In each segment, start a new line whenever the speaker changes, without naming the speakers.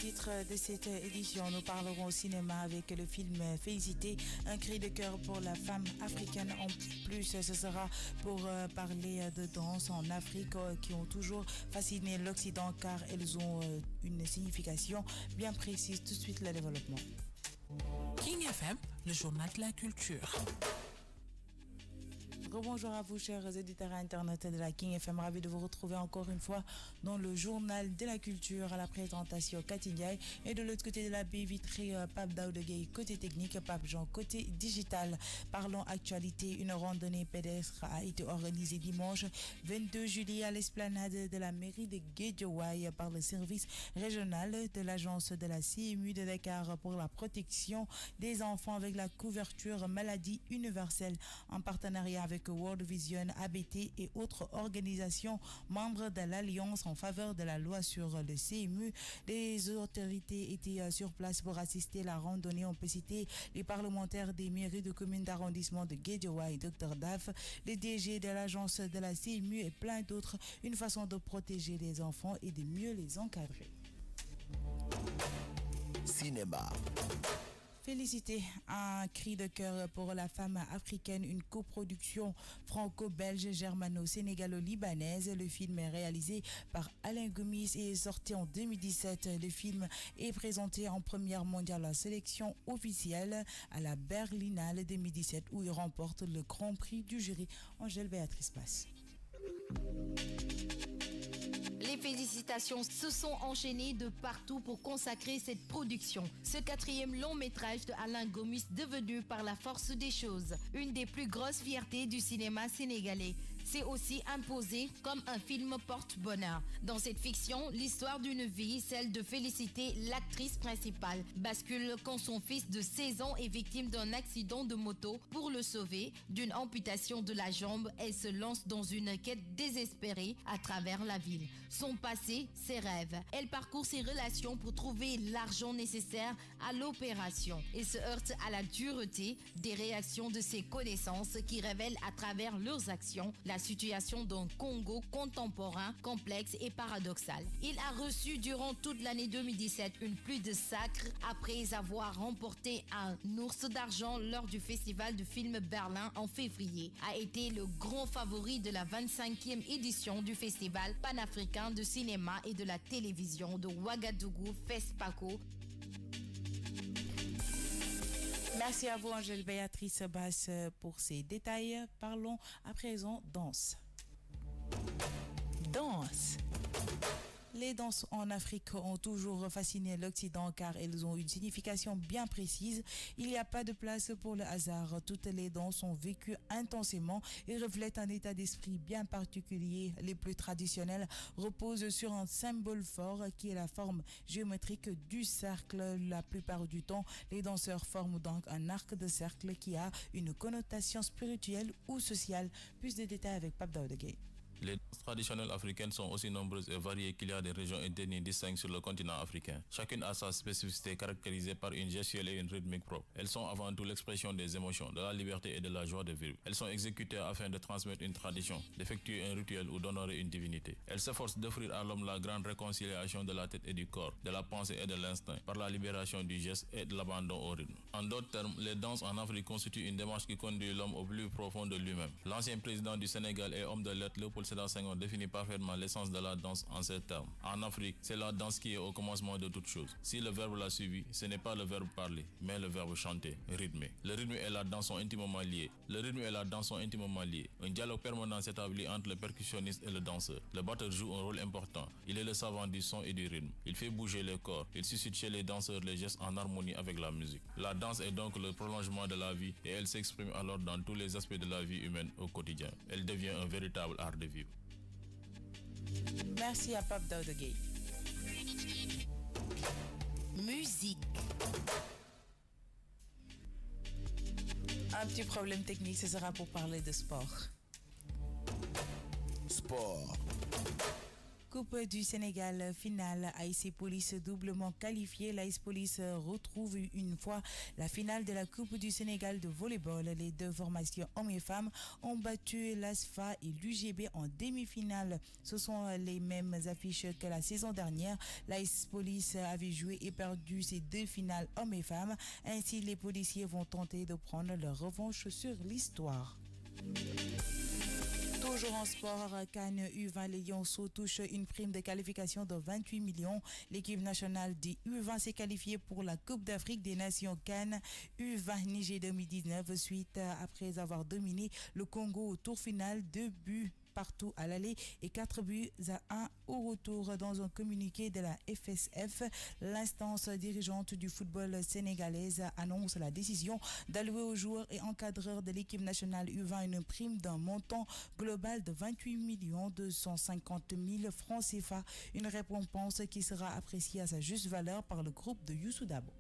titre de cette édition, nous parlerons au cinéma avec le film Félicité, un cri de cœur pour la femme africaine. En plus, ce sera pour parler de danse en Afrique qui ont toujours fasciné l'Occident car elles ont une signification bien précise. Tout de suite, le développement.
King FM, le journal de la culture.
Bonjour à vous, chers éditeurs internet de la King FM. Ravi de vous retrouver encore une fois dans le journal de la culture à la présentation Cathy Ndiaye. Et de l'autre côté de la baie vitrée, Pape Daoudegueye côté technique, Pape Jean côté digital. Parlons actualité. Une randonnée pédestre a été organisée dimanche 22 juillet à l'esplanade de la mairie de Guédiawaye par le service régional de l'agence de la CMU de Dakar pour la protection des enfants avec la couverture maladie universelle en partenariat avec World Vision, ABT et autres organisations membres de l'Alliance en faveur de la loi sur le CMU. Les autorités étaient sur place pour assister à la randonnée. On peut citer les parlementaires des mairies de communes d'arrondissement de Guédiawaye, Dr Daf, les DG de l'agence de la CMU et plein d'autres. Une façon de protéger les enfants et de mieux les encadrer.
Cinéma.
Félicité, un cri de cœur pour la femme africaine, une coproduction franco-belge, germano-sénégalo-libanaise. Le film est réalisé par Alain Gomis et est sorti en 2017. Le film est présenté en première mondiale à sélection officielle à la Berlinale 2017 où il remporte le Grand Prix du jury. Angèle Béatrice Passe.
Les félicitations se sont enchaînées de partout pour consacrer cette production. Ce 4e long métrage de Alain Gomis devenu par la force des choses une des plus grosses fiertés du cinéma sénégalais. C'est aussi imposé comme un film porte-bonheur. Dans cette fiction, l'histoire d'une vie, celle de Félicité, l'actrice principale, bascule quand son fils de 16 ans est victime d'un accident de moto. Pour le sauver d'une amputation de la jambe, elle se lance dans une quête désespérée à travers la ville. Son passé, ses rêves. Elle parcourt ses relations pour trouver l'argent nécessaire à l'opération et se heurte à la dureté des réactions de ses connaissances qui révèlent à travers leurs actions la situation d'un Congo contemporain, complexe et paradoxal. Il a reçu durant toute l'année 2017 une pluie de sacres après avoir remporté un ours d'argent lors du festival de film Berlin en février. A été le grand favori de la 25e édition du festival panafricain de cinéma et de la télévision de Ouagadougou, FESPACO.
Merci à vous, Angèle Béatrice Basse, pour ces détails. Parlons à présent danse. Danse. Les danses en Afrique ont toujours fasciné l'Occident car elles ont une signification bien précise. Il n'y a pas de place pour le hasard. Toutes les danses sont vécues intensément et reflètent un état d'esprit bien particulier. Les plus traditionnelles reposent sur un symbole fort qui est la forme géométrique du cercle. La plupart du temps, les danseurs forment donc un arc de cercle qui a une connotation spirituelle ou sociale. Plus de détails avec Pape Daoudegueye.
Les danses traditionnelles africaines sont aussi nombreuses et variées qu'il y a des régions ethniques distinctes sur le continent africain. Chacune a sa spécificité caractérisée par une gestuelle et une rythmique propre. Elles sont avant tout l'expression des émotions, de la liberté et de la joie de vivre. Elles sont exécutées afin de transmettre une tradition, d'effectuer un rituel ou d'honorer une divinité. Elles s'efforcent d'offrir à l'homme la grande réconciliation de la tête et du corps, de la pensée et de l'instinct, par la libération du geste et de l'abandon au rythme. En d'autres termes, les danses en Afrique constituent une démarche qui conduit l'homme au plus profond de lui-même. L'ancien président du Sénégal et homme de lettres Léopold Sédar Senghor définit parfaitement l'essence de la danse en ces termes. En Afrique, c'est la danse qui est au commencement de toute chose. Si le verbe l'a suivi, ce n'est pas le verbe parler, mais le verbe chanter, rythmer. Le rythme et la danse sont intimement liés. Un dialogue permanent s'établit entre le percussionniste et le danseur. Le batteur joue un rôle important. Il est le savant du son et du rythme. Il fait bouger le corps. Il suscite chez les danseurs les gestes en harmonie avec la musique. La danse est donc le prolongement de la vie et elle s'exprime alors dans tous les aspects de la vie humaine au quotidien. Elle devient un véritable art de vivre.
Merci à Pape Daoudegueye.
Musique.
Un petit problème technique, ce sera pour parler de sport.
Sport.
Coupe du Sénégal finale, AS Police doublement qualifiée. L'AS Police retrouve une fois la finale de la Coupe du Sénégal de volleyball. Les deux formations hommes et femmes ont battu l'ASFA et l'UGB en demi-finale. Ce sont les mêmes affiches que la saison dernière. L'AS Police avait joué et perdu ses deux finales hommes et femmes. Ainsi, les policiers vont tenter de prendre leur revanche sur l'histoire. Toujours en sport, Cannes U20, les Lionceaux touchent une prime de qualification de 28 millions. L'équipe nationale des U20 s'est qualifiée pour la Coupe d'Afrique des Nations Cannes U20 Niger 2019 suite après avoir dominé le Congo au tour final, 2 buts partout à l'aller et 4 buts à 1 au retour. Dans un communiqué de la FSF, l'instance dirigeante du football sénégalaise annonce la décision d'allouer aux joueurs et encadreurs de l'équipe nationale U20 une prime d'un montant global de 28 250 000 francs CFA, une récompense qui sera appréciée à sa juste valeur par le groupe de Youssou Dabo.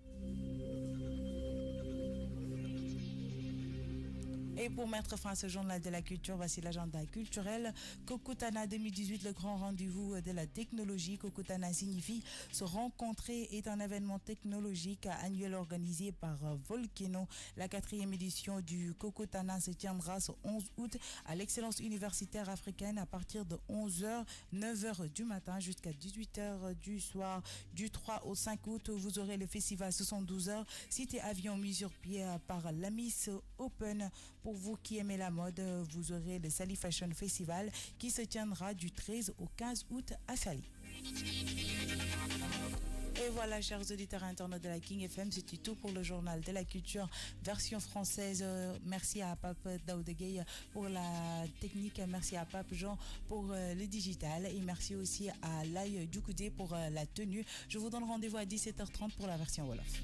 Et pour mettre fin à ce journal de la culture, voici l'agenda culturel. Kokutana 2018, le grand rendez-vous de la technologie. Kokutana signifie se rencontrer, est un événement technologique annuel organisé par Volcano. La 4e édition du Kokutana se tiendra ce 11 août à l'Excellence universitaire africaine à partir de 11h, 9h du matin jusqu'à 18h du soir. Du 3 au 5 août, vous aurez le festival 72h, cité avion mis sur pied par l'Amis Open. Pour vous qui aimez la mode, vous aurez le Sali Fashion Festival qui se tiendra du 13 au 15 août à Sali. Et voilà, chers auditeurs internautes de la King FM, c'était tout pour le journal de la culture version française. Merci à Pape Daoudegay pour la technique, merci à Pape Jean pour le digital et merci aussi à Lai Dukoudé pour la tenue. Je vous donne rendez-vous à 17h30 pour la version Wolof.